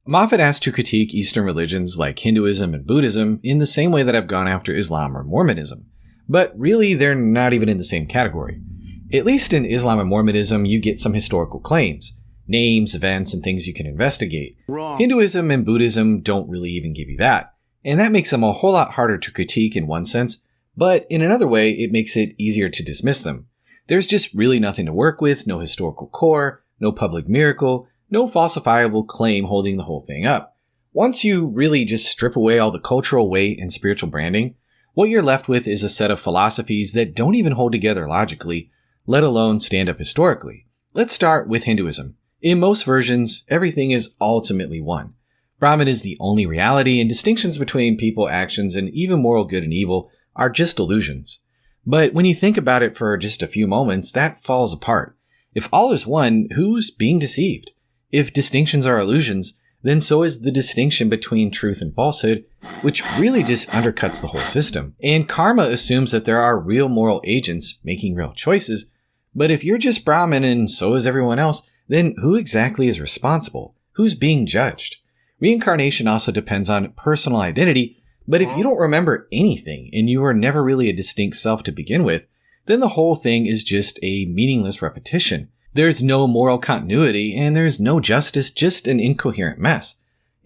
I'm often asked to critique Eastern religions like Hinduism and Buddhism in the same way that I've gone after Islam or Mormonism. But really, they're not even in the same category. At least in Islam and Mormonism, you get some historical claims, names, events, and things you can investigate. Wrong. Hinduism and Buddhism don't really even give you that. And that makes them a whole lot harder to critique in one sense, but in another way, it makes it easier to dismiss them. There's just really nothing to work with, no historical core, no public miracle, no falsifiable claim holding the whole thing up. Once you really just strip away all the cultural weight and spiritual branding, what you're left with is a set of philosophies that don't even hold together logically, let alone stand up historically. Let's start with Hinduism. In most versions, everything is ultimately one. Brahman is the only reality, and distinctions between people, actions, and even moral good and evil are just illusions. But when you think about it for just a few moments, that falls apart. If all is one, who's being deceived? If distinctions are illusions, then so is the distinction between truth and falsehood, which really just undercuts the whole system. And karma assumes that there are real moral agents making real choices, but if you're just Brahmin and so is everyone else, then who exactly is responsible? Who's being judged? Reincarnation also depends on personal identity, but if you don't remember anything and you were never really a distinct self to begin with, then the whole thing is just a meaningless repetition. There's no moral continuity and there's no justice, just an incoherent mess.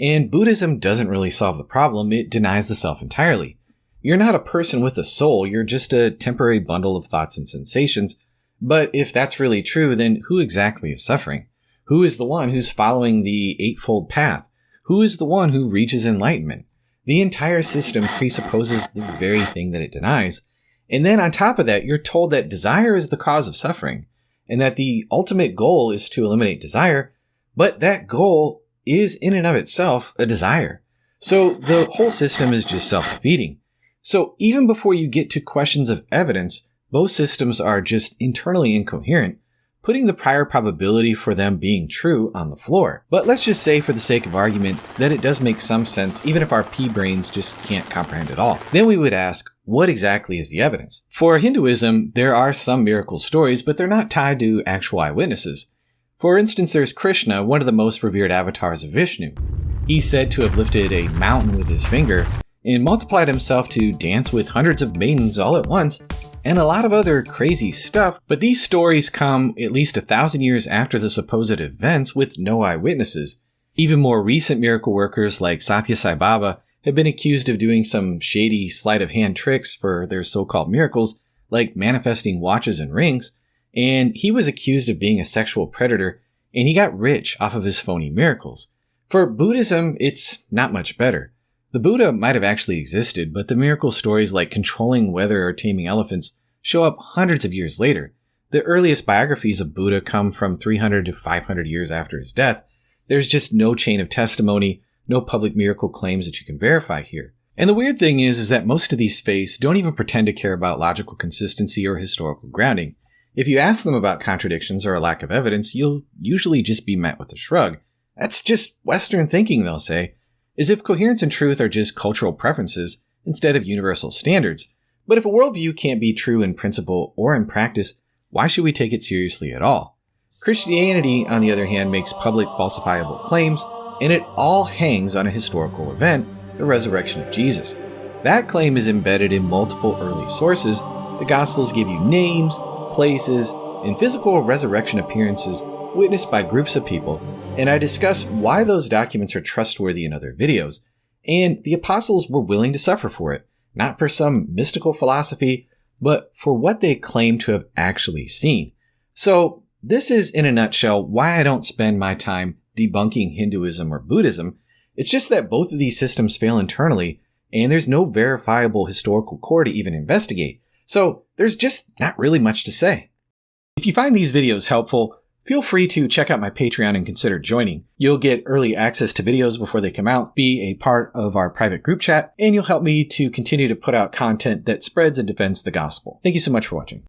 And Buddhism doesn't really solve the problem, it denies the self entirely. You're not a person with a soul, you're just a temporary bundle of thoughts and sensations. But if that's really true, then who exactly is suffering? Who is the one who's following the Eightfold Path? Who is the one who reaches enlightenment? The entire system presupposes the very thing that it denies. And then on top of that, you're told that desire is the cause of suffering, and that the ultimate goal is to eliminate desire, but that goal is in and of itself a desire. So the whole system is just self-defeating. So even before you get to questions of evidence, both systems are just internally incoherent, putting the prior probability for them being true on the floor. But let's just say for the sake of argument that it does make some sense even if our pea-brains just can't comprehend it all. Then we would ask, what exactly is the evidence? For Hinduism, there are some miracle stories, but they're not tied to actual eyewitnesses. For instance, there's Krishna, one of the most revered avatars of Vishnu. He's said to have lifted a mountain with his finger and multiplied himself to dance with hundreds of maidens all at once, and a lot of other crazy stuff, but these stories come at least 1,000 years after the supposed events with no eyewitnesses. Even more recent miracle workers like Satya Sai Baba have been accused of doing some shady sleight of hand tricks for their so-called miracles, like manifesting watches and rings, and he was accused of being a sexual predator, and he got rich off of his phony miracles. For Buddhism, it's not much better. The Buddha might have actually existed, but the miracle stories like controlling weather or taming elephants show up hundreds of years later. The earliest biographies of Buddha come from 300 to 500 years after his death. There's just no chain of testimony, no public miracle claims that you can verify here. And the weird thing is that most of these faiths don't even pretend to care about logical consistency or historical grounding. If you ask them about contradictions or a lack of evidence, you'll usually just be met with a shrug. That's just Western thinking, they'll say, as if coherence and truth are just cultural preferences instead of universal standards. But if a worldview can't be true in principle or in practice, why should we take it seriously at all? Christianity, on the other hand, makes public falsifiable claims, and it all hangs on a historical event, the resurrection of Jesus. That claim is embedded in multiple early sources. The Gospels give you names, places, and physical resurrection appearances witnessed by groups of people, and I discuss why those documents are trustworthy in other videos. And the apostles were willing to suffer for it, not for some mystical philosophy, but for what they claim to have actually seen. So this is, in a nutshell, why I don't spend my time debunking Hinduism or Buddhism. It's just that both of these systems fail internally, and there's no verifiable historical core to even investigate. So there's just not really much to say. If you find these videos helpful, feel free to check out my Patreon and consider joining. You'll get early access to videos before they come out, be a part of our private group chat, and you'll help me to continue to put out content that spreads and defends the gospel. Thank you so much for watching.